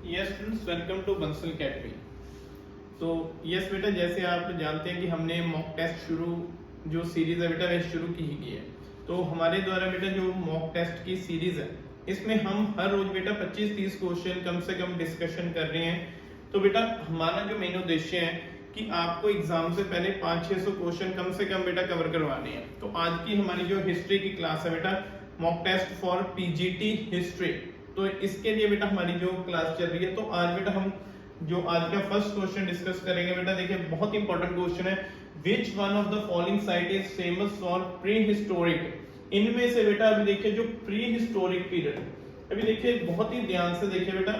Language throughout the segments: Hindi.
Yes students, welcome to Bansal academy. तो यस बेटा, जैसे आप जानते हैं कि हमने मॉक टेस्ट जो सीरीज है बेटा वह शुरू की है। तो हमारे द्वारा बेटा जो मॉक टेस्ट की सीरीज है इसमें हम हर रोज बेटा 25-30 क्वेश्चन कम से कम डिस्कशन कर रहे हैं। तो बेटा हमारा जो मेन उद्देश्य है कि आपको एग्जाम से पहले 500-600 क्वेश्चन कम से कम बेटा कवर करवाने हैं। तो आज की हमारी जो हिस्ट्री की क्लास है बेटा, mock test for PGT history, तो इसके लिए बेटा हमारी जो क्लास चल रही है। तो आज बेटा हम जो आज का फर्स्ट क्वेश्चन डिस्कस करेंगे बेटा, देखिए बहुत इंपॉर्टेंट क्वेश्चन है। विच one of the following site is famous for pre historic? इनमें से बेटा अभी देखिए जो प्री हिस्टोरिक पीरियड, अभी देखिए बहुत ही ध्यान से देखिए बेटा,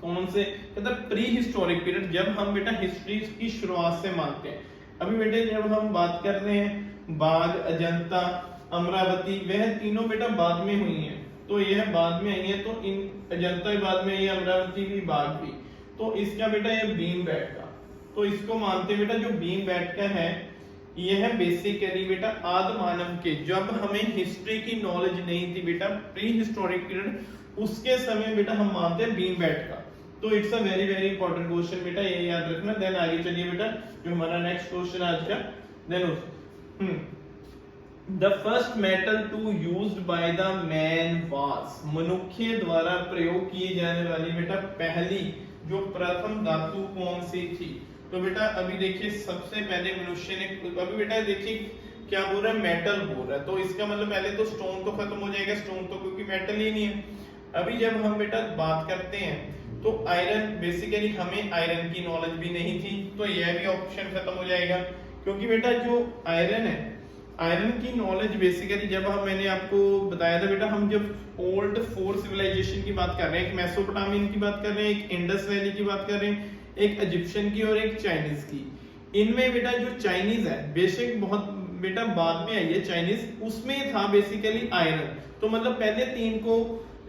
कौन से मतलब प्री हिस्टोरिक पीरियड, जब हम बेटा हिस्ट्री की शुरुआत से मानते हैं। अभी बेटे जब हम बात कर रहे हैं बाघ, अजंता, अमरावती, वह तीनों बेटा बाद में हुई हैं। तो यह बाद में आई है, तो इन अजंता भी बाद में आई है, अमरावती भी, बाघ भी। तो इसका बेटा ये भीम बैठका, तो इसको मानते बेटा जो भीम बैठका है यह बेसिकली बेटा आदि मानव के, जब हमें हिस्ट्री की नॉलेज नहीं थी बेटा, प्री हिस्टोरिक पीरियड, उसके समय बेटा हम मानते हैं भीम बैठका। तो it's a very very important question बेटा, ये याद रखना। देन आगे चलिए बेटा, जो हमारा नेक्स्ट क्वेश्चन आज का, then The first metal to used by the man was, मनुष्य द्वारा प्रयोग किए जाने वाली बेटा पहली जो प्रथम धातु कौन सी थी? तो बेटा अभी देखिए सबसे पहले मनुष्य ने, अभी बेटा देखिए क्या बोल रहा है, मेटल बोल रहा है। तो इसका मतलब पहले तो स्टोन तो खत्म हो जाएगा, स्टोन तो क्योंकि मेटल ही नहीं है। अभी जब हम बेटा बात करते हैं तो आयरन, बेसिकली हमें आयरन की नॉलेज भी नहीं थी, तो यह भी ऑप्शन खत्म हो जाएगा। क्योंकि बेटा जो आयरन है, आयरन की नॉलेज बेसिकली जब मैंने आपको बताया था बेटा, हम जब ओल्ड 4 सिविलाइजेशन की बात कर रहे हैं, एक मेसोपोटामियन की बात कर रहे हैं, एक इंडस वैली की बात कर रहे हैं, एक इजिप्शियन की और एक चाइनीज की। इनमें बेटा जो चाइनीज है बेसिक बहुत बेटा बाद में आई है चाइनीज, उसमें था बेसिकली आयरन। तो मतलब पहले 3 को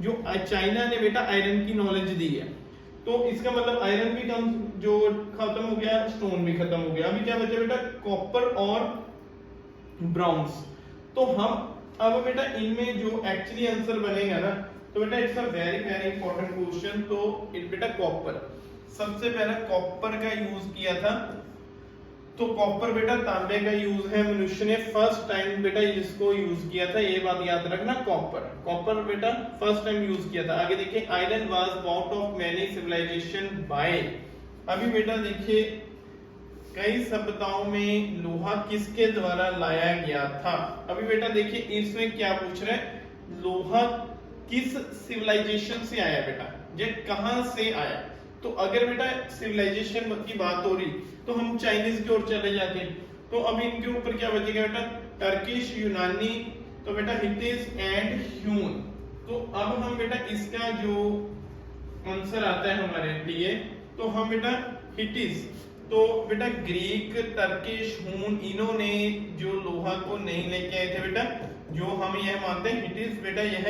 जो चाइना ने बेटा आयरन की नॉलेज दी है, तो इसका मतलब आयरन भी कम जो खत्म हो गया, स्टोन भी खत्म हो गया। अभी क्या बचा बेटा, कॉपर और ब्राउन्स। तो हम अब बेटा इनमें जो एक्चुअली आंसर बनेगा ना, तो बेटा it's a very very important question. तो बेटा कॉपर, सबसे पहला कॉपर का यूज किया था। तो कॉपर बेटा तांबे का यूज है, मनुष्य ने फर्स्ट टाइम बेटा इसको यूज किया था, ये बात याद रखना। कॉपर बेटा फर्स्ट टाइम यूज किया था। आगे देखिए, iron was bought of many civilisation by, अभी बेटा देखिए कई सभ्यताओं में लोहा किसके द्वारा लाया गया था? अभी बेटा देखिए इसमें क्या पूछ रहे हैं, लोहा किस सिविलाइजेशन से आया बेटा, ये कहां से आया? तो अगर बेटा सिविलाइजेशन की बात हो रही तो हम चाइनीज की ओर चले जाते हैं। तो अब इनके ऊपर क्या बचेगा बेटा, टर्किश, यूनानी, तो बेटा हिटिस एंड ह्यून। तो अब हम बेटा इसका जो आंसर आता है हमारे लिए, तो हम बेटा हिटिस, तो बेटा ग्रीक, टर्किश, हून, इन्होंने जो लोहा को नहीं लेके आए थे बेटा, जो हम यह मानते हैं हिटिस बेटा यह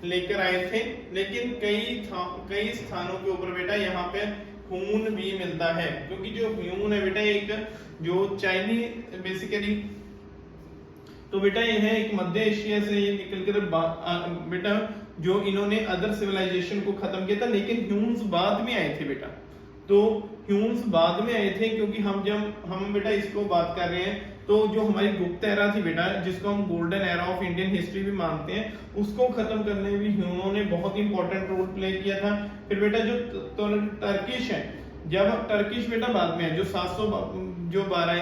लेकर आए थे। लेकिन कई स्थानों के ऊपर बेटा यहाँ पे हून भी मिलता है, क्योंकि जो हून है बेटा एक जो चाइनीज बेसिकली, तो बेटा यह एक मध्य एशिया से ये निकलकर बेटा जो इन्होंने अदर सिविलाइजेशन को खत्म किया था। लेकिन ह्यून्स बाद में आए थे बेटा, तो ह्यून्स बाद में आए थे, क्योंकि हम बेटा इसको बात कर रहे हैं, तो जो हमारी गुप्त एरा थी बेटा, जिसको हम golden era of Indian history भी मानते हैं, उसको खत्म करने में भी ह्यूनों ने बहुत इंपॉर्टेंट रोल प्ले किया था। फिर बेटा जो टर्किश है, जब टर्किश बेटा बाद में है, जो 712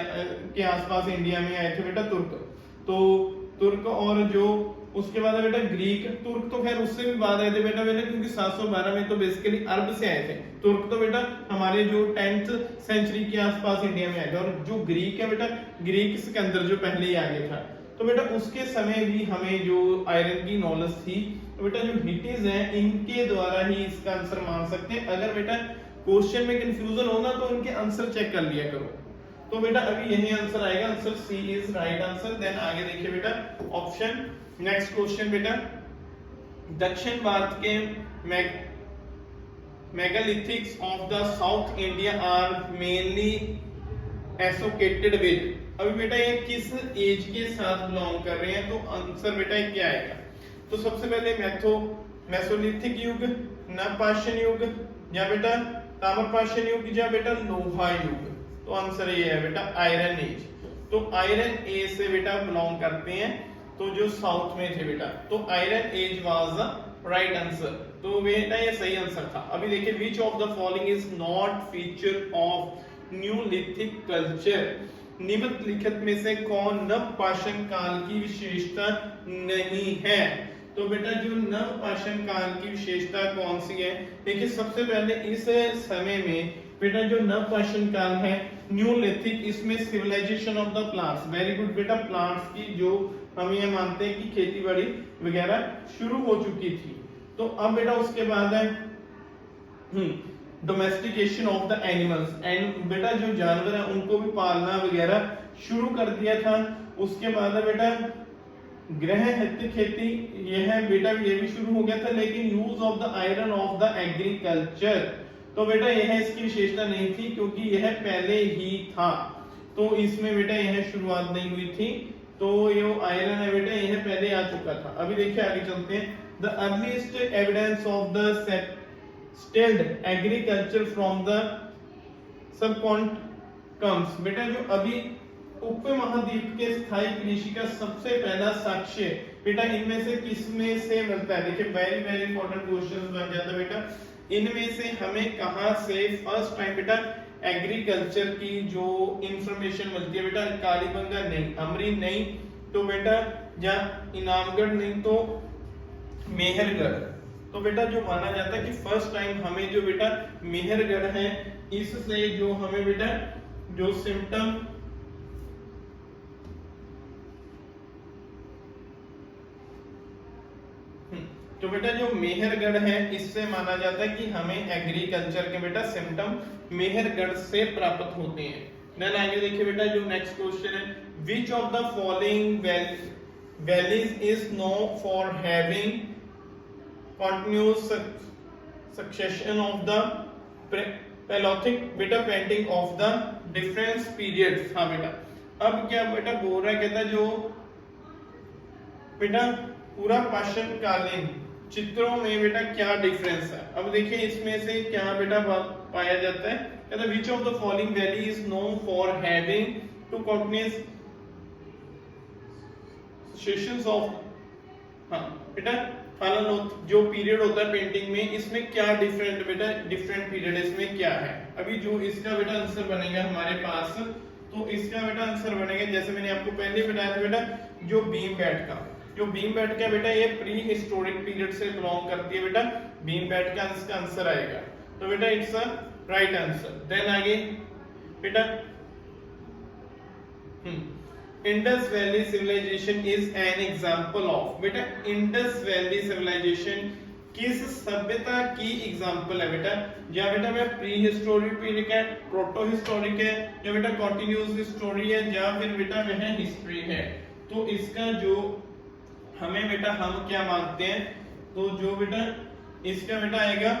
के आसपास इंडिया में आए थे बेटा तुर्क, तो तुर्क, और जो उसके बाद बेटा ग्रीक, तुर्क तो खैर उससे भी बाद आए थे बेटा, क्योंकि 712 में तो बेसिकली अरब से आए थे। तुर्क तो बेटा हमारे जो 10th सेंचुरी के आसपास इंडिया में आए थे। और जो ग्रीक है बेटा, ग्रीक सिकंदर जो पहले ही आगे था, तो बेटा उसके समय भी हमें जो आयरन की नॉलेज थी, तो बेटा जो हिटिस है इनके द्वारा ही इसका आंसर मान सकते हैं। अगर बेटा क्वेश्चन में कंफ्यूजन होगा तो इनके आंसर चेक कर लिया करो। तो बेटा अभी यही आंसर आएगा, answer C is right answer. Then आगे देखिए बेटा ऑप्शन, नेक्स्ट क्वेश्चन बेटा, दक्षिण भारत के megalithics of the south India are mainly associated with, अभी बेटा ये किस एज के साथ बिलोंग कर रहे हैं? तो आंसर बेटा क्या आएगा? तो सबसे पहले मेसोलिथिक युग, नवपाषाण युग, या बेटा ताम्रपाषाण युग, या बेटा लोहा युग। तो आंसर ये है बेटा आयरन एज। तो आयरन एज से बेटा बिलोंग करते हैं, तो जो साउथ में थे बेटा, तो iron age was the right answer. तो बेटा ये सही आंसर था। अभी देखिए which of the following is not feature of neolithic culture, निम्नलिखित में से कौन नवपाषाण काल की विशेषता नहीं है। तो बेटा जो नवपाषाण काल की विशेषता कौन सी है, देखिए सबसे पहले इस समय में बेटा जो नवपाषाण काल है न्यूलिथिक, इसमें civilisation of the plants, very good बेटा, प्लांट्स की जो हम ये मानते हैं कि खेती बाड़ी वगैरह शुरू हो चुकी थी। तो अब बेटा उसके बाद है domestication of the animals, and बेटा जो जानवर है उनको भी पालना वगैरह शुरू कर दिया था। उसके बाद है बेटा गृहस्थ खेती, यह है बेटा ये भी शुरू हो गया था, लेकिन use of the iron of the agriculture, तो बेटा यह इसकी विशेषता नहीं थी क्योंकि यह पहले ही था, तो इसमें बेटा यह शुरुआत नहीं हुई थी। तो ये आयरन है बेटा यह पहले आ चुका था। अभी देखिए आगे चलते हैं। The earliest evidence of the settled agriculture from the subcontinents, बेटा जो अभी उपमहाद्वीप के स्थायी कृषि का सबसे पहला साक्ष्य बेटा इनमें से किसमें से मिलता है। देखिए वेरी वेरी इंपॉर्टेंट क्वेश्चन बन जाता है बेटा, इनमें से हमें कहां से फर्स्ट टाइम बेटा एग्रीकल्चर की जो इंफॉर्मेशन मिलती है बेटा, कालीबंगा नहीं, अमरी नहीं, तो बेटा या इनामगढ़ नहीं, तो मेहरगढ़। तो बेटा जो माना जाता है कि फर्स्ट टाइम हमें जो बेटा मेहरगढ़ है, इससे जो हमें बेटा जो सिम्टम तो बेटा जो मेहरगढ़ है इससे माना जाता है कि हमें एग्रीकल्चर के बेटा सिम्टम मेहरगढ़ से प्राप्त होते हैं। देन आगे देखिए बेटा जो नेक्स्ट क्वेश्चन है, which of the following valleys is known for having continuous succession of the paleolithic बेटा painting of the difference periods. हाँ बेटा अब क्या बेटा बोल रहा है, कहता है जो बेटा पूरा पाषाण कालीन चित्रों में बेटा क्या डिफरेंस है। अब देखिए इसमें से क्या बेटा पाया जाता है, कहता which of the following valley is known for having two continuous sessions of, हाँ बेटा फालानोथ जो पीरियड होता है पेंटिंग में, इसमें क्या डिफरेंट बेटा डिफरेंट पीरियड इसमें क्या है। अभी जो इसका बेटा आंसर बनेगा हमारे पास, तो इसका बेटा आंसर बनेगा जैसे मैंने आपको पहले बताया था बेटा जो बीम बैट का, जो बीम बैट का बेटा ये प्री हिस्टोरिक पीरियड से बिलोंग करती है बेटा, बीम बैट का इसका आंसर आएगा, तो बेटा it's a right answer. Then आगे बेटा Indus valley civilisation is an example of, बेटा इंडस वैली सिविलाइजेशन किस सभ्यता की एग्जांपल है बेटा, या बेटा मैं प्री हिस्टोरिक पीरियड है, प्रोटो हिस्टोरिक है, या बेटा कंटिन्यूअस हिस्टोरी है, या फिर बेटा वह हिस्ट्री है। तो इसका जो हमें बेटा हम क्या मानते हैं, तो जो बेटा इसका बेटा आएगा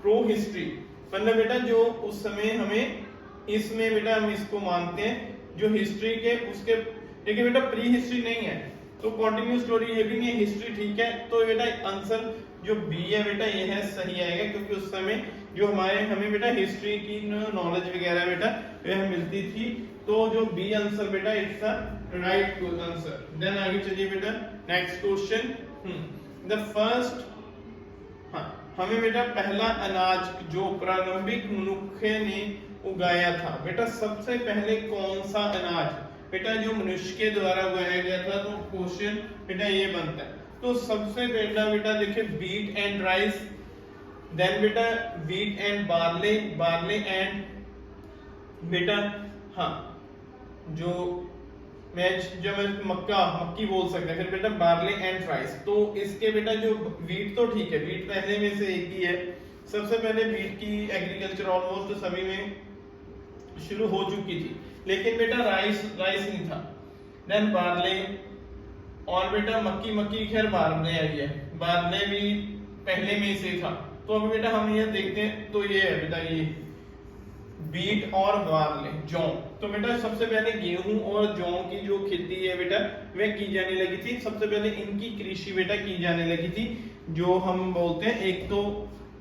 प्रो हिस्ट्री, मतलब बेटा जो उस समय हमें इसमें बेटा हम इसको मानते हैं जो हिस्ट्री के उसके, देखिए बेटा प्री हिस्ट्री नहीं है तो कंटिन्यूअस स्टोरी ये भी नहीं है, हिस्ट्री ठीक है, तो बेटा आंसर जो बी है बेटा ये है सही आएगा, क्योंकि उस समय जो हमें बेटा हिस्ट्री की नॉलेज वगैरह बेटा वह मिलती थी, तो जो बी आंसर बेटा it's the right answer. Then आगे चलिए बेटा नेक्स्ट क्वेश्चन, द फर्स्ट, हाँ हमें बेटा पहला अनाज जो प्रारंभिक मनुष्य ने उगाया था बेटा, सबसे पहले कौन सा अनाज बेटा जो मनुष्य के द्वारा उगाया गया था, तो क्वेश्चन बेटा ये बनता है। तो सबसे पहला बेटा देखिए बीट एंड राइस, देन बेटा wheat and barley, barley and बेटा हाँ जो मैं मक्की बोल सकते हैं, फिर बेटा बार्ले एंड राइस। तो इसके बेटा जो व्हीट तो ठीक है, व्हीट पहले में से एक ही है, सबसे पहले व्हीट की एग्रीकल्चर ऑलमोस्ट सभी में शुरू हो चुकी थी, लेकिन बेटा राइस नहीं था। देन बार्ले और बेटा मक्की खैर बाद में आई है, बार्ले भी पहले में से था। तो अभी बेटा हम ये देखते हैं, तो ये है बेटा ये बीट और बार्ले, जौ। तो बेटा सबसे पहले गेहूं और जौ की जो खेती है बेटा वह की जाने लगी थी। सबसे पहले इनकी कृषि बेटा की जाने लगी थी, जो हम बोलते हैं एक तो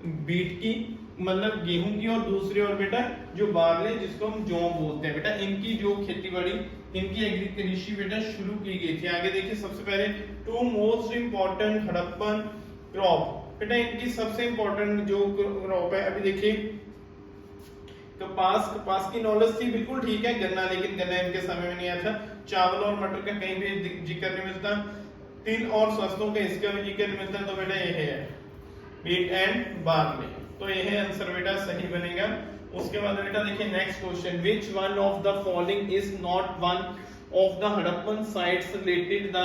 बीट की मतलब गेहूं की, और दूसरी और बेटा जो बार्ले जिसको हम जौ बोलते हैं बेटा, इनकी जो खेती बाड़ी इनकी कृषि बेटा शुरू की गई थी। आगे देखिए सबसे पहले two most important Harappan crop, बेटा इनकी सबसे इंपॉर्टेंट जो क्रॉप है, अभी देखिए कपास की नॉलेज थी बिल्कुल ठीक है, गन्ना लेकिन गन्ना इनके समय में नहीं आया था। चावल और मटर का कहीं भी जिक्र नहीं मिलता, तिल और सरसों का इसका भी जिक्र नहीं मिलता। तो बेटा ये है बीट एंड बार्ले, तो ये है आंसर बेटा सही बनेगा। उसके बाद बेटा देखिए next question, which one of the following is not one of the Harappan sites related the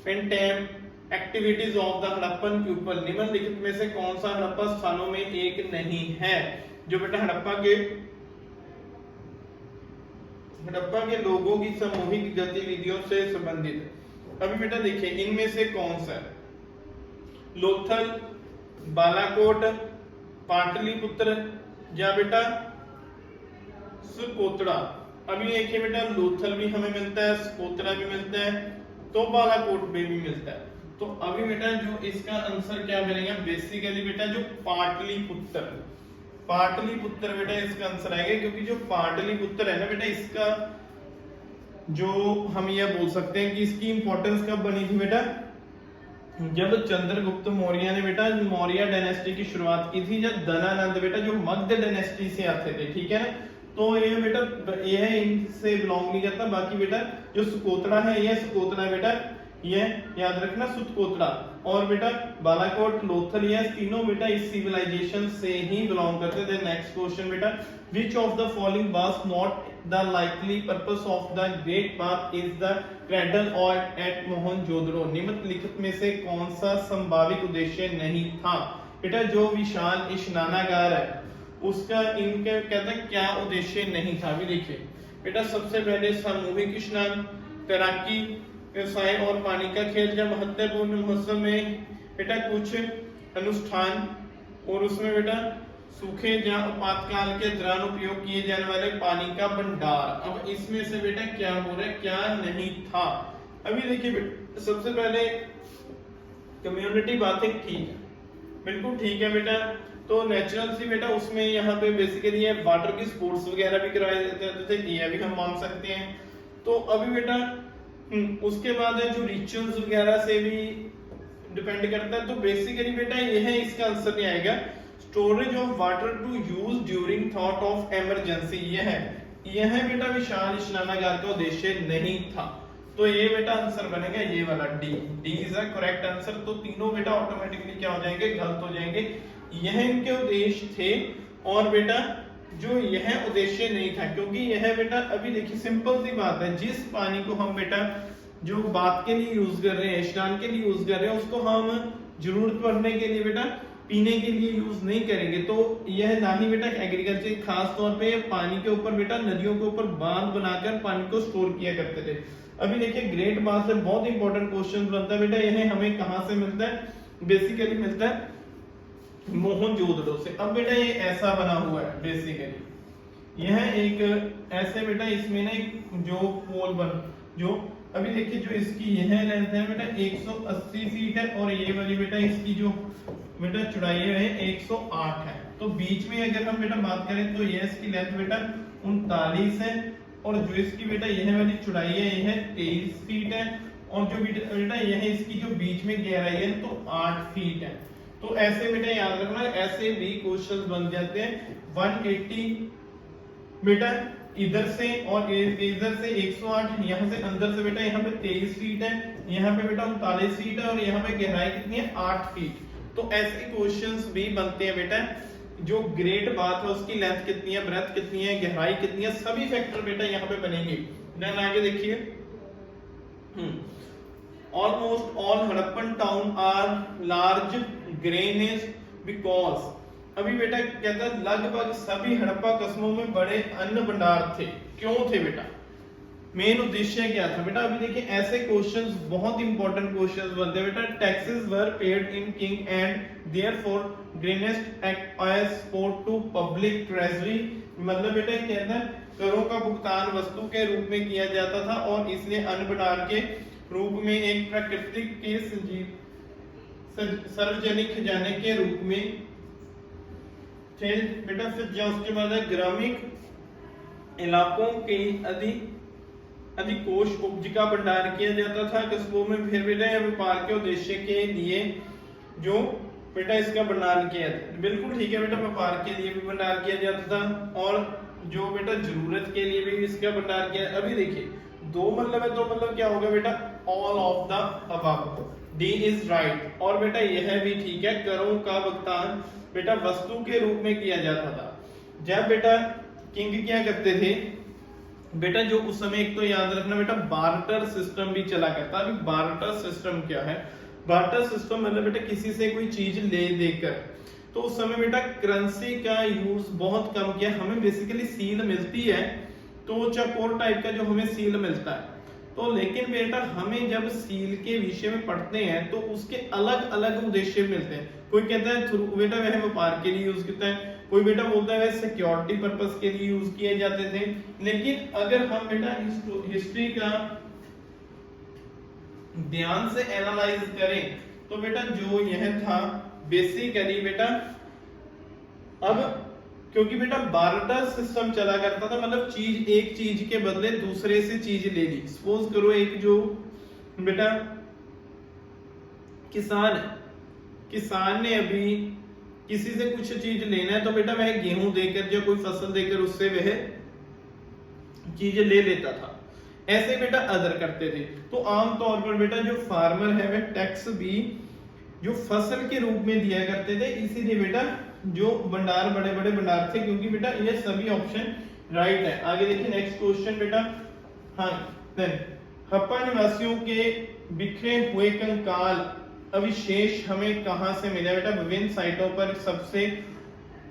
pastime activities of the Harappan people, निम्नलिखित में से कौन सा हड़प्पा स्थानों में एक नहीं है, जो बेटा हड़प्पा के लोगों की सामूहिक गतिविधियों से संबंधित है। अभी बेटा देखिए इनमें से कौन सा है, लोथल, बालाकोट, पाटलिपुत्र या बेटा सुकोतड़ा। अभी देखिए बेटा लोथल भी हमें मिलता है, सुकोतड़ा भी मिलता है, तो बालाकोट में भी मिलता है। तो अभी बेटा जो इसका आंसर क्या बनेगा, बेसिकली बेटा जो पाटलिपुत्र बेटा इसका आंसर आएगा, क्योंकि जो पाटलिपुत्र है ना बेटा इसका जो हम यह बोल सकते हैं कि इसकी इंपॉर्टेंस कब बनी थी बेटा, जब चंद्रगुप्त मौर्य ने बेटा मौर्य डायनेस्टी की शुरुआत की थी, जब धनानंद बेटा जो मगध डायनेस्टी से आते थे, ठीक है। तो ये बेटा यह इनसे बिलोंग नहीं करता। बाकी बेटा जो सुकोतड़ा है, यह सुकोतड़ा बेटा ये याद रखना सुकोतड़ा, और बेटा बालाकोट, लोथल, ये तीनों बेटा इस सिविलाइजेशन से ही बिलोंग करते थे। नेक्स्ट क्वेश्चन बेटा, विच of the following was not the likely purpose of the great bath is the cradle और एट मोहनजोदड़ो, निम्नलिखित में से कौन सा संभावित उद्देश्य नहीं था। बेटा जो विशाल स्नानागार है उसका इनके कहते हैं क्या उद्देश्य नहीं था। अभी देखिए बेटा सबसे पहले सामूहिक स्नान, तैराकी, व्यवसाय और पानी का खेल, जब महत्वपूर्ण मौसम में बेटा कुछ अनुष्ठान, और उसमें बेटा सूखे या आपातकाल के दौरान उपयोग किए जाने वाले पानी का भंडार। अब इसमें से बेटा क्या हो रहा है, क्या नहीं था। अभी देखिए सबसे पहले कम्युनिटी बातें ठीक है, बिल्कुल ठीक है बेटा। तो नेचुरल सी बेटा उसमें यहाँ पे बेसिकली ये वाटर की स्पोर्ट्स वगैरह भी कराए जाते थे, ये भी हम मान सकते हैं। तो अभी बेटा उसके बाद है जो रिचुअल्स वगैरह से भी डिपेंड करता है। तो बेसिकली बेटा यह है, इसका आंसर नहीं आएगा। Storage of water to use during thought of emergency, यह बेटा विशाल स्नानागार का उद्देश्य नहीं था। तो ये बेटा आंसर बनेगा ये वाला D is the correct answer. तो तीनों बेटा ऑटोमेटिकली क्या हो जाएंगे, गलत हो जाएंगे। यह इनके उद्देश्य थे, और बेटा जो यह उद्देश्य नहीं था, क्योंकि यह बेटा अभी देखिए सिंपल सी बात है, जिस पानी को हम बेटा जो बात के लिए यूज कर रहे हैं, स्नान के लिए यूज कर रहे हैं, उसको हम जरूरत पड़ने के लिए बेटा पीने के लिए यूज नहीं करेंगे। तो यह ना ही बेटा एग्रीकल्चर, खास तौर पे पानी के ऊपर बेटा नदियों के ऊपर बांध बनाकर पानी को स्टोर किया करते थे। अभी देखिए ग्रेट बाथ से बहुत इंपॉर्टेंट क्वेश्चन बनता है बेटा, यह हमें कहां से मिलता है, बेसिकली मिलता है मोहनजोदड़ो से। अब बेटा ये ऐसा बना हुआ है, बेसिकली यह एक ऐसे बेटा इसमें ना जो पोल बन जो अभी देखिए जो इसकी यह लेंथ है बेटा 180 फीट है, और ये वाली बेटा इसकी जो बेटा चौड़ाई है 108 है। तो बीच में अगर हम बेटा बात करें तो यह इसकी लेंथ बेटा 39 है, और जो इसकी बेटा यह वाली चौड़ाई है यह 23 फीट है, और जो बेटा यह इसकी जो बीच में गहराई है तो 8 फीट है। तो ऐसे बेटा याद रखना, ऐसे भी क्वेश्चन बन जाते हैं। 180 बेटा इधर से और इधर से 108, यहाँ से अंदर से बेटा यहाँ पे 23 फीट है, यहाँ पे बेटा 39 फीट है, और यहाँ पे गहराई कितनी है 8 फीट। तो ऐसे क्वेश्चंस भी बनते हैं बेटा, जो ग्रेट बात है उसकी लेंथ कितनी है, ब्रेथ कितनी है, गहराई कितनी है, सभी फैक्टर बेटा यहाँ पे बनेंगे। देन आगे देखिए, almost all Harappan town are large granaries because, अभी बेटा कहता है लगभग सभी हड़प्पा कस्बों में बड़े अन्न भंडार थे। क्यों थे बेटा, मेन उद्देश्य क्या था बेटा? अभी देखिए ऐसे क्वेश्चंस बहुत इंपॉर्टेंट क्वेश्चंस बनते हैं बेटा। Taxes were paid in kind and therefore grains export to public treasury. मतलब बेटा ये कहता है करों का भुगतान वस्तु के रूप में किया जाता था और इसलिए अन्न भंडार के रूप में एक प्राकृतिक के सार्वजनिक खजाने के रूप में थे बेटा। फिर उसके बाद ग्रामीण इलाकों के अधिकोष उपज का भंडार किया जाता था कस्बों में। फिर बेटा व्यापार के उद्देश्य के लिए जो बेटा इसका भंडार किया जाता, बिल्कुल ठीक है बेटा, व्यापार के लिए भी भंडार किया जाता था और जो बेटा जरूरत के लिए भी इसका भंडार किया। अभी देखिए दो मतलब है, तो मतलब क्या होगा बेटा? All of the above, D is right. और बेटा यह भी ठीक है, करों का भुगतान बेटा वस्तु के रूप में किया जाता था। जब बेटा किंग क्या करते थे बेटा, जो उस समय एक तो याद रखना बेटा बार्टर सिस्टम भी चला करता। अभी बार्टर सिस्टम क्या है? बार्टर सिस्टम मतलब बेटा किसी से कोई चीज ले देकर। तो उस समय बेटा करेंसी का यूज बहुत कम किया। हमें बेसिकली सील मिलती है तो चकोर टाइप का जो हमें सील मिलता है, तो लेकिन बेटा हमें जब सील के विषय में पढ़ते हैं तो उसके अलग अलग उद्देश्य मिलते हैं। कोई कहता है थ्रू बेटा वह व्यापार के लिए यूज करता है, कोई बेटा बोलता है सिक्योरिटी पर्पस के लिए यूज किए जाते थे। लेकिन अगर हम बेटा हिस्ट्री का ध्यान से एनालाइज करें तो बेटा जो यह था बेसिकली बेटा, अब क्योंकि बेटा बार्टर सिस्टम चला करता था, मतलब चीज एक चीज के बदले दूसरे से चीज ले ली। सपोज करो एक जो बेटा किसान ने अभी किसी से कुछ चीज लेना है तो बेटा वह गेहूं देकर या कोई फसल देकर उससे वह चीज ले लेता था। ऐसे बेटा अदर करते थे। तो आमतौर पर बेटा जो फार्मर है वह टैक्स भी जो फसल के रूप में दिया करते थे। इसीलिए बेटा जो भंडार बड़े बड़े भंडार थे, क्योंकि बेटा ये सभी ऑप्शन राइट है। आगे देखिए नेक्स्ट क्वेश्चन बेटा। हाँ देन हप्पा निवासियों के बिखरे हुए कंकाल अविशेष हमें कहां से मिला बेटा? विभिन्न साइटों पर सबसे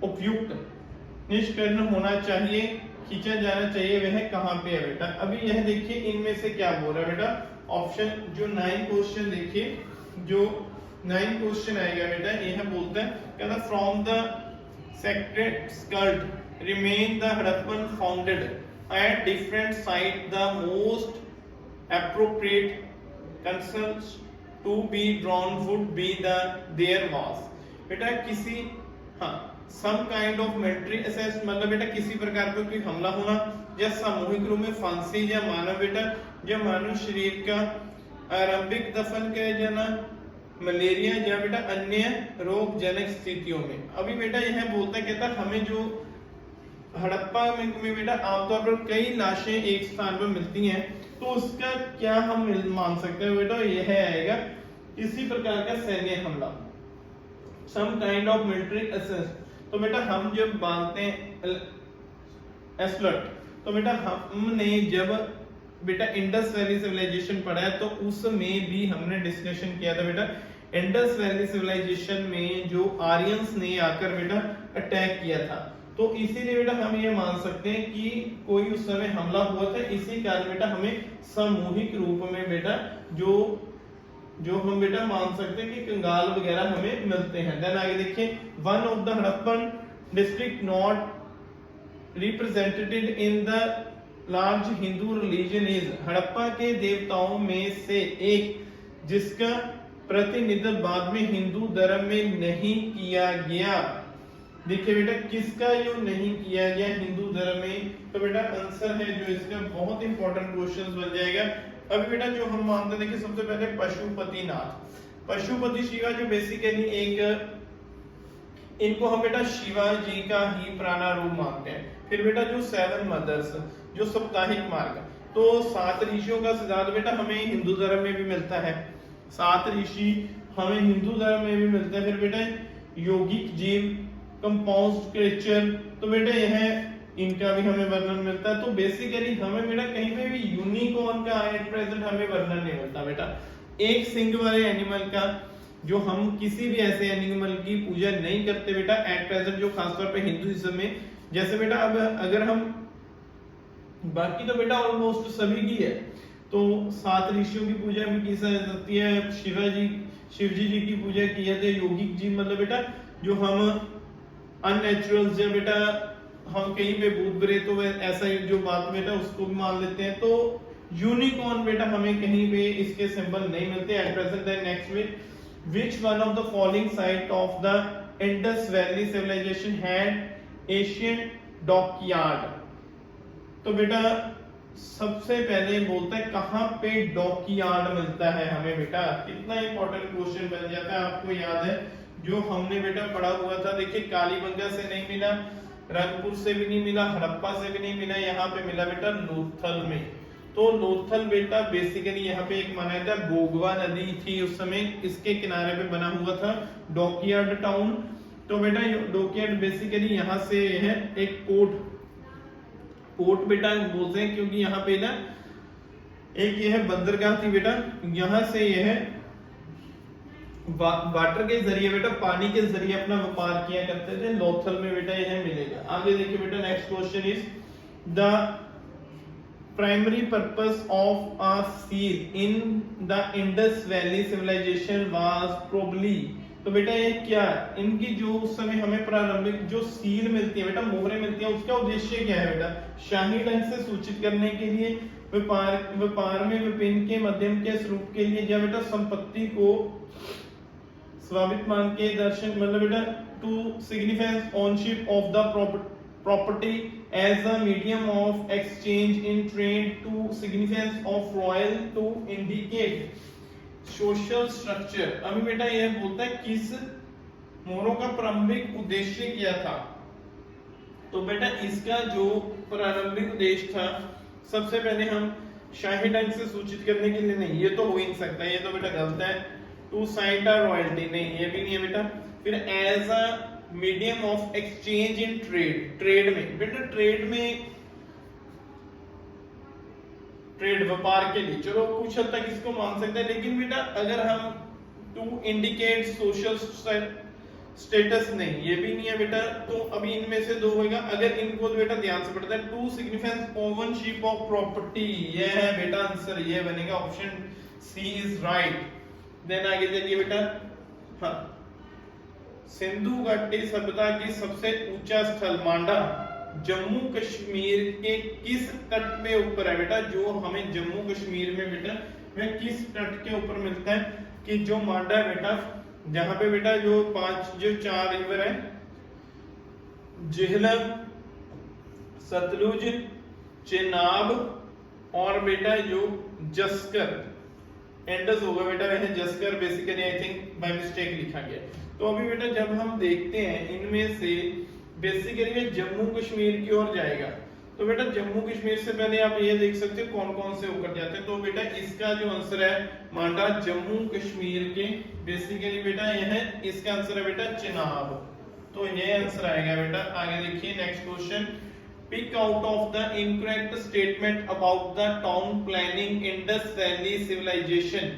उपयुक्त निष्कर्ण होना चाहिए, खींचा जाना चाहिए, वह कहां पे है बेटा? अभी यह देखिए इनमें से क्या बोल रहा है बेटा? ऑप्शन जो 9 क्वेश्चन देखिए, जो 9 क्वेश्चन आएगा बेटा, यह बोलता है कहता from the sacred sculpt remain the Harappan founded at different site the most appropriate concerns to be drawn would be the there was बेटा किसी some kind of military access, मतलब बेटा किसी प्रकार का कोई हमला होना या सामूहिक रूप में फांसी या मानव बेटा या मानव शरीर का आरंभिक दफन किया जाना, मलेरिया या बेटा अन्य रोगजनक स्थितियों में। अभी बेटा यह बोलता है कहता हमें जो हड़प्पा में बेटा आमतौर पर कई लाशें एक स्थान पर मिलती हैं, तो उसका क्या हम मान सकते हैं बेटा? यह आएगा किसी प्रकार का सैन्य हमला, सम काइंड ऑफ मिलिट्री असेस। तो बेटा हम जब बांधते हैं एस्लट, तो बेटा हमने जब बेटा इंडस वैली सिविलाइजेशन पढ़ा है तो उसमें भी हमने डिस्कशन किया था बेटा। इंडस वैली सिविलाइजेशन में जो आर्यंस ने आकर बेटा अटैक किया था, तो इसीलिए बेटा हम ये मान सकते हैं कि कोई उस समय हमला हुआ था। इसी कारण बेटा हमें सामूहिक रूप में बेटा जो हम बेटा मान सकते हैं कि कंगाल वगैरह हमें मिलते हैं। देन आगे देखिए one of the Harappan district not represented in the large Hindu religion is, Harappa के देवताओं में से एक जिसका प्रतिनिधित्व बाद में हिंदू धर्म में नहीं किया गया। देखिए बेटा किसका जो नहीं किया गया हिंदू धर्म में, तो बेटा आंसर है जो इसका बहुत इंपॉर्टेंट क्वेश्चन बन जाएगा। अभी बेटा जो हम मानते हैं देखिए सबसे पहले पशुपतिनाथ, पशुपति शिवा जो बेसिकली एक इनको हम बेटा शिवा जी का ही पुराना रूप मानते हैं। फिर बेटा जो 7 मदर्स जो साप्ताहिक मार्ग, तो 7 ऋषियों का सिद्धांत बेटा हमें हिंदू धर्म में भी मिलता है, 7 ऋषि हमें हिंदू धर्म में भी मिलते हैं। फिर बेटा यौगिक जीव, कंपाउंड क्रिएचर, तो बेटा यह इनका भी हमें वर्णन मिलता है। तो बेसिकली हमें बेटा कहीं पे भी यूनिकॉर्न का एट प्रेजेंट हमें वर्णन नहीं मिलता बेटा। एक सिंग वाले एनिमल का जो हम किसी भी ऐसे एनिमल की पूजा नहीं करते बेटा एट प्रेजेंट, जो खासतौर पे हिंदुइज्म में। जैसे बेटा अब अगर हम बाकी तो बेटा ऑलमोस्ट सभी की है। तो 7 ऋषियों की पूजा भी की जाती है, शिव जी की पूजा की जाती है, योगिक जी मतलब बेटा जो हम अननेचुरल जो बेटा हम कहीं पे भूत प्रेत तो ऐसा ही जो बात बेटा उसको भी मान लेते हैं। तो यूनिकॉर्न बेटा हमें कहीं पे इसके सिंबल नहीं मिलते एट प्रेजेंट। देन नेक्स्ट में which one of the following site of the Indus Valley civilization had ancient dockyard? तो बेटा सबसे पहले बोलता है कहां पे डॉकयार्ड मिलता है हमें बेटा। कितना इंपॉर्टेंट क्वेश्चन बन जाता है, आपको याद है जो हमने बेटा पढ़ा हुआ था। देखिए कालीबंगा से नहीं मिला, रंगपुर से भी नहीं मिला, हड़प्पा से भी नहीं मिला, यहाँ पे मिला बेटा लोथल में। तो लोथल बेटा बेसिकली यहाँ पे एक माना जाता है बोगवा नदी थी उस समय, इसके किनारे पे बना हुआ था डॉकयार्ड टाउन। तो बेटा डॉकयार्ड बेसिकली यहाँ से है एक पोर्ट बेटा बोलते हैं, क्योंकि यहाँ पे ना एक ये है बंदरगाह थी बेटा, यहाँ से ये है वाटर के जरिए बेटा पानी के जरिए अपना व्यापार किया करते थे। लोथल में बेटा यह मिलेगा। आगे देखिए बेटा next question is the primary purpose of a seal in the Indus valley civilisation was probably. तो बेटा ये क्या है, इनकी जो उस समय हमें प्रारंभिक जो सील मिलती है बेटा, मोहरें मिलती है, उसका उद्देश्य क्या है बेटा, शाही ढंग से सूचित करने के लिए, व्यापार में विपिन के मध्यम के स्वरूप के लिए, या बेटा संपत्ति को स्वामित्व मान के दर्शन मतलब बेटा to signifies ownership of the property as a medium of exchange in trade, to significance of royal, to indicate social structure। अभी बेटा यह बोलता है किस मोहरों का प्रारंभिक उद्देश्य क्या था। तो बेटा इसका जो प्रारंभिक उद्देश्य था, सबसे पहले हम शाही ढंग से सूचित करने के लिए नहीं, ये तो हो ही नहीं सकता, ये तो बेटा गलत है। टू साइट आ रॉयल्टी नहीं, ये भी नहीं है बेटा। फिर as a medium of exchange in trade में बेटा, ट्रेड व्यापार के लिए, चलो कुछ हद तक इसको मान सकते हैं। लेकिन बेटा अगर हम टू इंडिकेट सोशल स्टेटस नहीं, ये भी नहीं है बेटा। तो अभी इनमें से दो होगा, अगर इनको तो बेटा ध्यान से पढ़ता है। To signifies ownership of property, ये है बेटा आंसर, ये बनेगा option C is right. Then आगे चलिए बेटा, हाँ सिंधु घाटी सभ्यता की सबसे ऊंचा स्थल मांडा जम्मू कश्मीर के किस तट पे ऊपर है बेटा, जो हमें जम्मू कश्मीर में बेटा वह किस तट के ऊपर मिलता है, कि जो मांडा है बेटा, जहां पे बेटा जो 4 रिवर है, झेलम, सतलुज, चेनाब और बेटा जो जस्कर, इंडस होगा बेटा, वह जस्कर basically I think by mistake लिखा गया। तो अभी बेटा जब हम देखते हैं इनमें से बेसिकली वे जम्मू कश्मीर की ओर जाएगा। तो बेटा जम्मू कश्मीर से पहले आप ये देख सकते हो कौन कौन से होकर जाते हैं। तो बेटा इसका जो आंसर है मांडा जम्मू कश्मीर के, बेसिकली बेटा यह है, इसका आंसर है बेटा चेनाब। तो ये आंसर आएगा बेटा। आगे देखिए next question, pick out of the incorrect statement about the town planning Indus valley civilisation.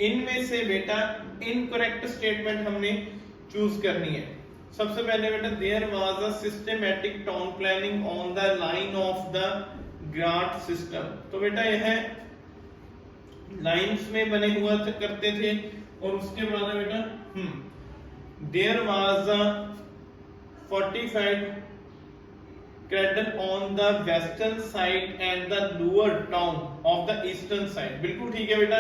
इनमें से बेटा इनकरेक्ट स्टेटमेंट हमने चूज करनी है। सबसे पहले बेटा there was a systematic town planning on the line of the grid system. तो बेटा यह लाइंस में बने हुआ करते थे। और उसके बाद बेटा there was a fortified cradle on the western side and the lower town of the eastern side। बिल्कुल ठीक है बेटा।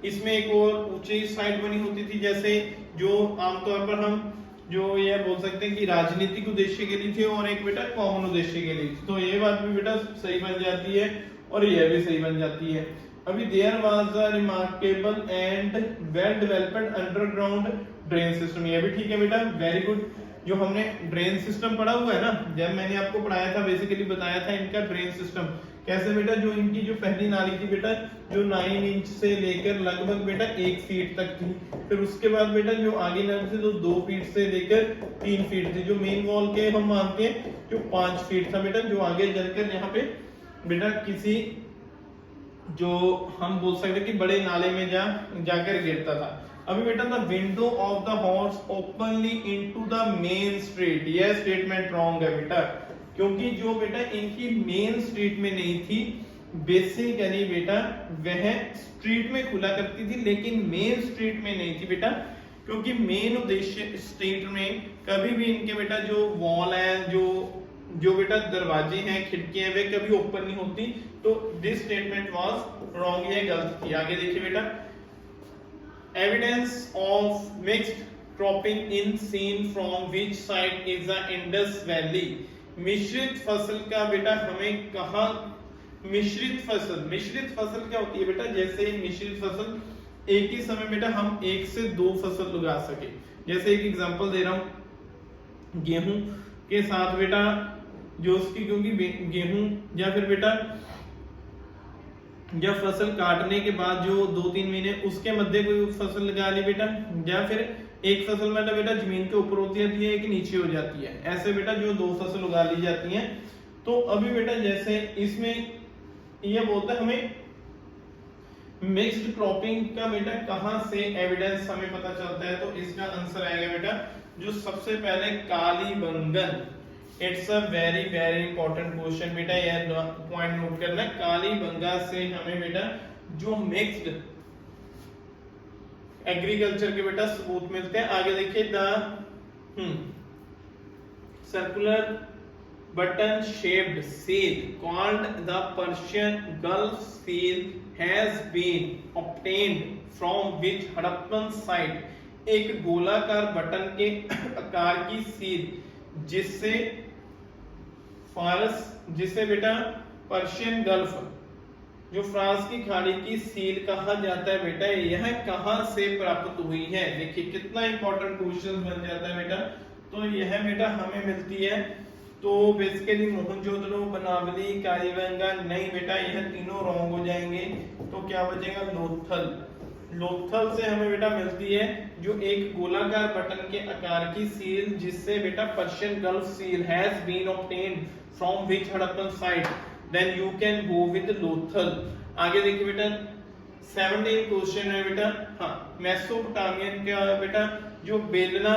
इसमें एक और ऊंची साइड बनी होती थी, जैसे जो आमतौर पर हम जो ये बोल सकते हैं कि राजनीतिक उद्देश्य के लिए थे, और एक बेटा कॉमन उद्देश्य के लिए। तो ये बात भी बेटा सही बन जाती है और यह भी सही बन जाती है। अभी there was a remarkable and well developed underground drain system, ये भी ठीक है बेटा, वेरी गुड। जो हमने ड्रेन सिस्टम पढ़ा हुआ है ना, जब मैंने आपको पढ़ाया था बेसिकली बताया था इनका ड्रेन सिस्टम कैसे बेटा, जो इनकी जो पहली नाली थी बेटा जो 9 इंच से लेकर लगभग बेटा 1 फीट तक थी। फिर उसके बाद बेटा जो आगे नाली थी तो 2 फीट से लेकर 3 फीट थी। जो मेन वॉल के हम मानते हैं जो 5 फीट था बेटा, जो आगे चलकर यहाँ पे बेटा किसी जो हम बोल सकते कि बड़े नाले में जाकर गिरता था। अभी बेटा the window of the horse openly into the main street, यह स्टेटमेंट रॉन्ग है बेटा। क्योंकि जो बेटा इनकी मेन स्ट्रीट में नहीं थी, बेसिकली बेटा वह स्ट्रीट में खुला करती थी लेकिन मेन स्ट्रीट में नहीं थी बेटा, क्योंकि मेन उद्देश्य स्ट्रीट में कभी भी इनके बेटा जो वॉल है, जो बेटा दरवाजे हैं, खिड़कियां, वे कभी ओपन नहीं होती। तो दिस स्टेटमेंट वाज रॉन्ग, ये गलत थी। आगे देखिए बेटा, evidence of mixed cropping in seen from which site is the Indus valley. मिश्रित फसल का बेटा हमें कहां, मिश्रित फसल क्या होती है बेटा, जैसे मिश्रित फसल एक ही समय बेटा हम एक से दो फसल उगा सके। जैसे एक एग्जांपल दे रहा हूं, गेहूं के साथ बेटा जो उसकी, क्योंकि गेहूं या फिर बेटा जब फसल काटने के बाद जो 2-3 महीने उसके मध्य कोई फसल लगा ली बेटा, या फिर एक फसल में बेटा जमीन के ऊपर होती है, एक नीचे हो जाती है, ऐसे बेटा जो 2 फसल उगा ली जाती हैं। तो अभी बेटा जैसे इसमें यह बोलता है हमें मिक्स्ड क्रॉपिंग का बेटा कहां से एविडेंस हमें पता चलता है, तो इसका आंसर आएगा बेटा जो सबसे पहले Kalibangan. It's a very very important question बेटा, यह पॉइंट नोट करना। कालीबंगा से हमें बेटा जो मिक्स्ड एग्रीकल्चर के बेटा सबूत मिलते हैं। आगे देखिए, the circular button shaped seal called the Persian Gulf seal has been obtained from which Harappan site। एक गोलाकार बटन के आकार की सील जिससे जिसे बेटा पर्शियन गल्फ, जो फ्रांस की खाड़ी की सील कहा जाता है बेटा, यह कहां से प्राप्त हुई है। देखिए कितना इंपॉर्टेंट क्वेश्चन बन जाता है बेटा। तो यह बेटा हमें मिलती है, तो बेसिकली मोहनजोदड़ो, बनावली, कालीबंगा नहीं बेटा, यह तीनों रॉन्ग हो जाएंगे। तो क्या बचेगा, लोथल। लोथल से हमें बेटा मिलती है जो एक गोलाकार बटन के आकार की सील जिससे बेटा Persian gulf seal has been obtained from which Harappan site, then you can go with Lothal. आगे देखिए बेटा 17 क्वेश्चन है बेटा, हाँ मेसोपोटामियन का बेटा जो बेलना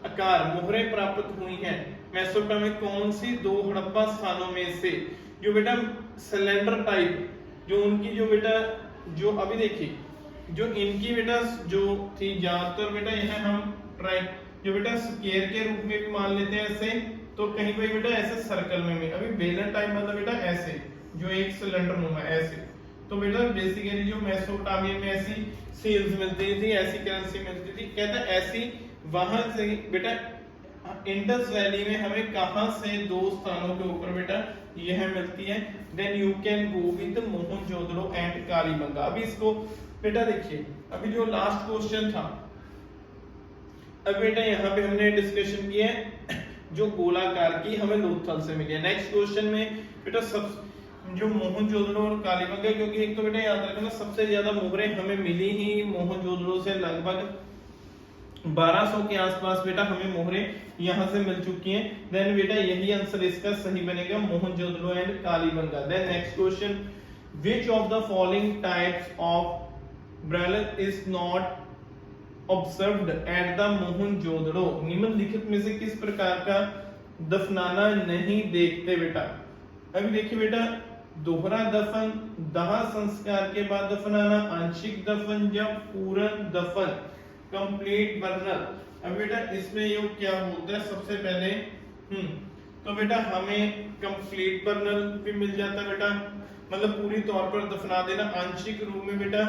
आकार मोहरें प्राप्त हुई हैं मेसोपोटामिया कौन सी 2 हड़प्पा स्थानों में से, जो बेटा सिलेंडर टाइप, जो उनकी जो बेटा जो अभी देखिए जो इनकी बेटा जो थी ज्यादातर बेटा यह हम ट्राई जो बेटा स्क्वायर के रूप में भी मान लेते हैं ऐसे, तो कहीं पे बेटा ऐसे सर्कल में भी। अभी बेलन टाइप मतलब बेटा ऐसे जो एक सिलेंडर नुमा ऐसे। तो बेटा बेसिकली जो मेसोपोटामिया में ऐसी सील्स मिलती थी, ऐसी करेंसी मिलती थी, कहता है ऐसी वहां से बेटा इंडस वैली में हमें कहां से 2 स्थानों के ऊपर बेटा यह मिलती है, then you can go with Mohenjodaro and Kalibangan. अभी इसको बेटा देखिए, अभी जो लास्ट क्वेश्चन था, अब बेटा यहाँ पे हमने डिस्कशन किया है जो गोलाकार की हमें लोथल से मिली है। नेक्स्ट क्वेश्चन में बेटा सब जो मोहनजोदड़ो और कालीबंगा, क्योंकि एक तो बेटा याद रखना सबसे ज्यादा मोहरें हमें मिली ही मोहनजोदड़ो से, लगभग 1200 के आसपास बेटा हमें मोहरें यहां से मिल चुकी हैं। देन बेटा यही आंसर इसका सही बनेगा, Mohenjodaro and Kalibangan. Then next question, which of the following types of burial is not observed at the Mohenjodaro. निम्नलिखित में से किस प्रकार का दफनाना नहीं देखते बेटा। अभी देखिए बेटा, दोहरा दफन, दाह संस्कार के बाद दफनाना, आंशिक दफन या पूर्ण दफन, कंप्लीट बर्नल। अब बेटा इसमें ये क्या बोलता है, सबसे पहले तो बेटा हमें कंप्लीट बर्नल भी मिल जाता है बेटा, मतलब पूरी तौर पर दफना देना। आंशिक रूप में बेटा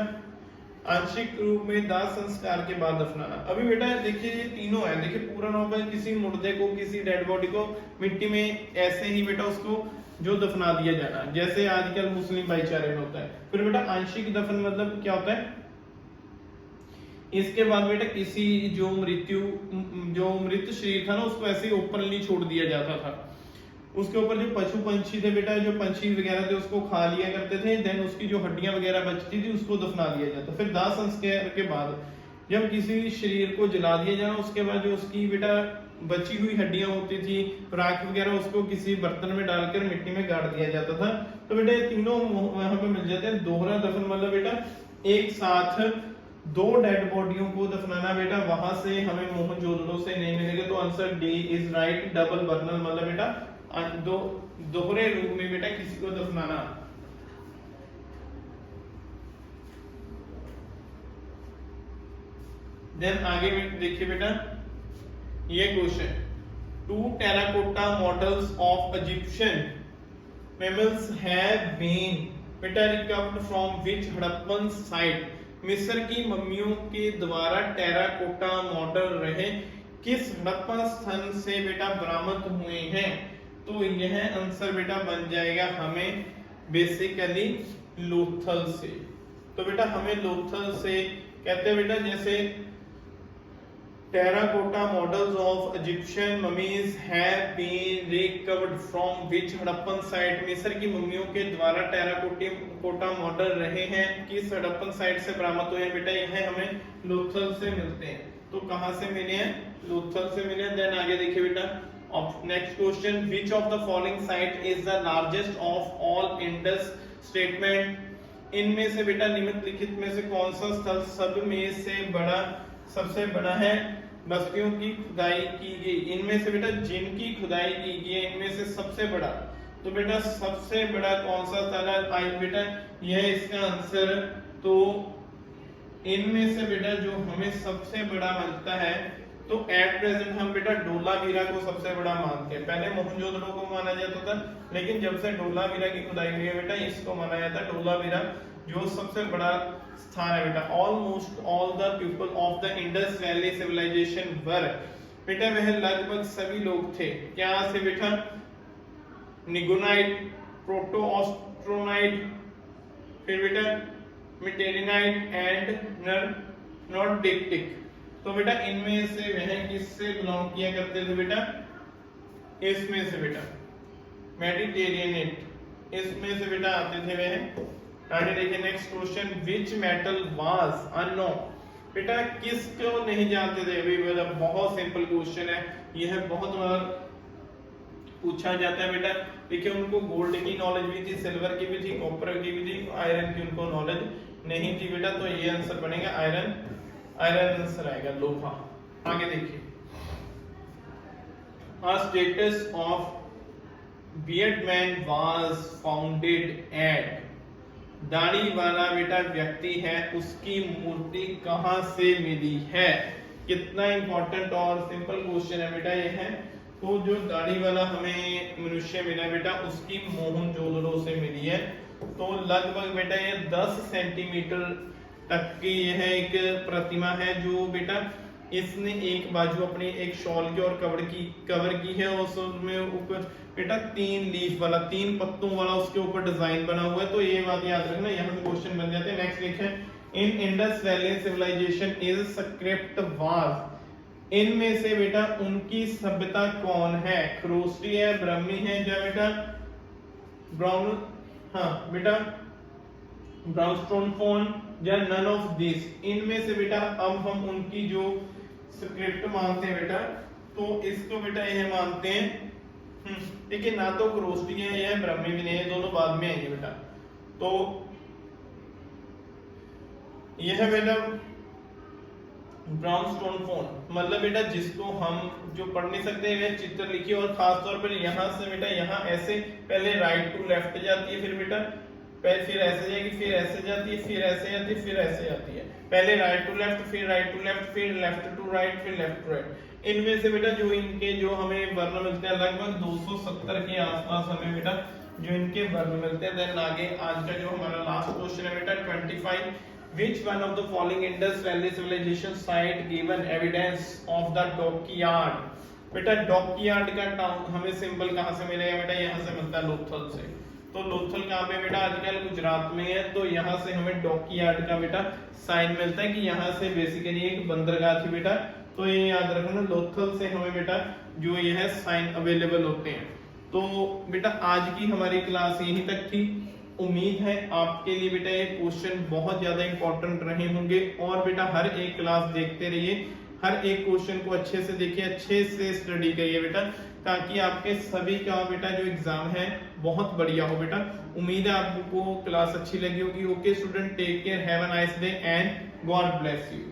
आंशिक रूप में दाह संस्कार के बाद दफनाना। अभी बेटा देखिए ये तीनों है, देखिए पूरा नॉर्मल किसी मुर्दे को, किसी डेड बॉडी को मिट्टी में ऐसे ही बेटा उसको जो दफना दिया जाना, जैसे आजकल मुस्लिम भाईचारे में होता है। फिर बेटा आंशिक दफन मतलब क्या होता है, इसके बाद बेटा किसी जो मृत शरीर था ना उसको ऐसे ही ओपनली छोड़ दिया जाता था, उसके ऊपर जो पशु पंछी थे बेटा, जो पंछी वगैरह थे उसको खा लिया करते थे, देन उसकी जो हड्डियां वगैरह बचती थी उसको दफना दिया जाता। फिर दाह संस्कार के बाद जब किसी शरीर को जला दिया जाना, उसके बाद जो उसकी बेटा बची हुई हड्डियां होती थी, राख वगैरह, उसको किसी बर्तन में डालकर मिट्टी में गाड़ दिया जाता था। तो बेटा ये तीनों वहां पे मिल जाते हैं। दोहरा दफन मतलब बेटा एक साथ 2 डेड बॉडियों को दफनाना बेटा, वहां से हमें मोहनजोदड़ो से नहीं मिलेगा, तो answer D is right. Double burial मतलब बेटा दोहरे रूप में बेटा किसी को दफनाना। देन आगे देखिए बेटा ये question, 2 terracotta models of Egyptian mammals have been बेटा recovered from which Harappan site, मिस्र की मम्मियों के द्वारा टेराकोटा मॉडल रहे किस हड़प्पन स्थल से बेटा बरामद हुए हैं। तो यह आंसर बेटा बन जाएगा हमें बेसिकली लोथल से। तो बेटा हमें लोथल से कहते हैं बेटा, जैसे terracotta models of Egyptian mummies have been recovered from which Harappan site, मिस्र की मम्मियों के द्वारा टेराकोटा मॉडल रहे हैं किस हड़प्पन साइट से बरामद हुए हैं बेटा, यह हमें लोथल से मिलते हैं। तो कहां से मिले हैं, लोथल से मिले हैं। देन आगे देखिए बेटा next question, which of the following site is the largest of all Indus statement, इनमें से बेटा निम्नलिखित में से कौन सा स्थल सब में से बड़ा सबसे बड़ा है बस्तियों की खुदाई की गई, इनमें से बेटा जिनकी खुदाई की गई है इनमें से सबसे बड़ा, तो बेटा सबसे बड़ा कौन सा स्थल है आई बेटा, यह इसका आंसर। तो इनमें से बेटा जो हमें सबसे बड़ा मिलता है, तो एट प्रेजेंट हम बेटा डोलावीरा को सबसे बड़ा मानते हैं। पहले मोहनजोदड़ो को माना जाता था, लेकिन जब से डोलावीरा की खुदाई हुई है बेटा इसको माना जाता है डोलावीरा जो सबसे बड़ा स्थान है बेटा। Almost all the people of the Indus valley civilisation were, बेटा वह लगभग सभी लोग थे क्या से बेटा, निगोनाइट, प्रोटो ऑस्ट्रोनाइट, फिर बेटा मिटेरिनाइट एंड नॉर्डिक। तो बेटा इनमें से वह किससे बिलोंग किया करते थे बेटा, इसमें से बेटा मेडिटेरियनेट, इसमें से बेटा आते थे वह। आगे देखिए next question, which metal was unknown, बेटा किसको नहीं जानते थे। अभी बेटा बहुत सिंपल क्वेश्चन है, यह बहुत बार पूछा जाता है बेटा। देखिए उनको गोल्ड की नॉलेज भी थी, सिल्वर की भी थी, कॉपर की भी थी, आयरन की उनको नॉलेज नहीं थी बेटा। तो ये आंसर बनेगा आयरन, आयरन आंसर आएगा लोहा। आगे देखिए, a status of beardman was founded at, दाढ़ी वाला बेटा व्यक्ति है उसकी मूर्ति कहां से मिली है। कितना इंपॉर्टेंट और सिंपल क्वेश्चन है बेटा ये है। तो जो दाढ़ी वाला हमें मनुष्य मिला बेटा उसकी मोहनजोदड़ो से मिली है। तो लगभग बेटा ये 10 सेंटीमीटर तक की यह एक प्रतिमा है जो बेटा इसने एक बाजू अपनी एक शॉल की और कवर की है, उसमें ऊपर बेटा 3 लीफ वाला 3 पत्तों वाला उसके ऊपर डिजाइन बना हुआ है। तो ये बात याद रखना, यहाँ क्वेश्चन बन जाते हैं। नेक्स्ट देखें, in Indus valley civilisation is script was, इनमें से बेटा उनकी सभ्यता कौन है, खरोष्टी है, ब्राह्मी है या बेटा ब्राउन, हाँ बेटा ब्राउनस्टोन फोन या नन ऑफ दिस। इनमें से बेटा अब हम उनकी जो स्क्रिप्ट मानते हैं बेटा, तो इसको बेटा यह मानते हैं देखिए ना तो क्रोस्टी है यह ब्राह्मी भी नहीं है, दोनों बाद में आएंगे बेटा। तो यह बेटा ब्राउनस्टोन फोन मतलब बेटा जिसको हम जो पढ़ नहीं सकते वह चित्र लिखिए, और खास तौर पर यहाँ से बेटा यहाँ ऐसे पहले राइट टू लेफ्ट जाती है, फिर बेटा फिर ऐसे जाएगी, फिर ऐसे जाती है, फिर ऐसे जाती है, फिर ऐसे जाती है। पहले राइट टू लेफ्ट, फिर राइट टू लेफ्ट, फिर लेफ्ट टू राइट, फिर लेफ्ट टू राइट। इनमें से बेटा जो इनके जो हमें वर्ण मिलते हैं लगभग 270 के आसपास हमें बेटा जो इनके वर्ण मिलते हैं। देन आगे आज का जो हमारा लास्ट क्वेश्चन है बेटा 25, which one of the following Indus Valley civilization site given evidence of the dockyard। बेटा डॉकयार्ड का टाउन हमें सिंबल कहां से मिलेगा बेटा, यहां से मिलता है लोथल से। तो लोथल कहां पे बेटा आजकल गुजरात में है, तो यहां से हमें डॉकयार्ड का बेटा साइन मिलता है कि यहां से बेसिकली एक बंदरगाह थी बेटा। तो ये याद रखना लोथल से हमें बेटा जो ये है साइन अवेलेबल होते हैं। तो बेटा आज की हमारी क्लास यहीं तक थी। उम्मीद है आपके लिए बेटा ये क्वेश्चन बहुत ज्यादा इंपॉर्टेंट रहे होंगे, और बेटा हर एक क्लास देखते रहिए, हर एक क्वेश्चन को अच्छे से देखिए, अच्छे से स्टडी करिए बेटा, ताकि आपके सभी का बेटा जो एग्जाम है बहुत बढ़िया हो बेटा। उम्मीद है आपको क्लास अच्छी लगी होगी। Okay student, take care, have a nice day and God bless you.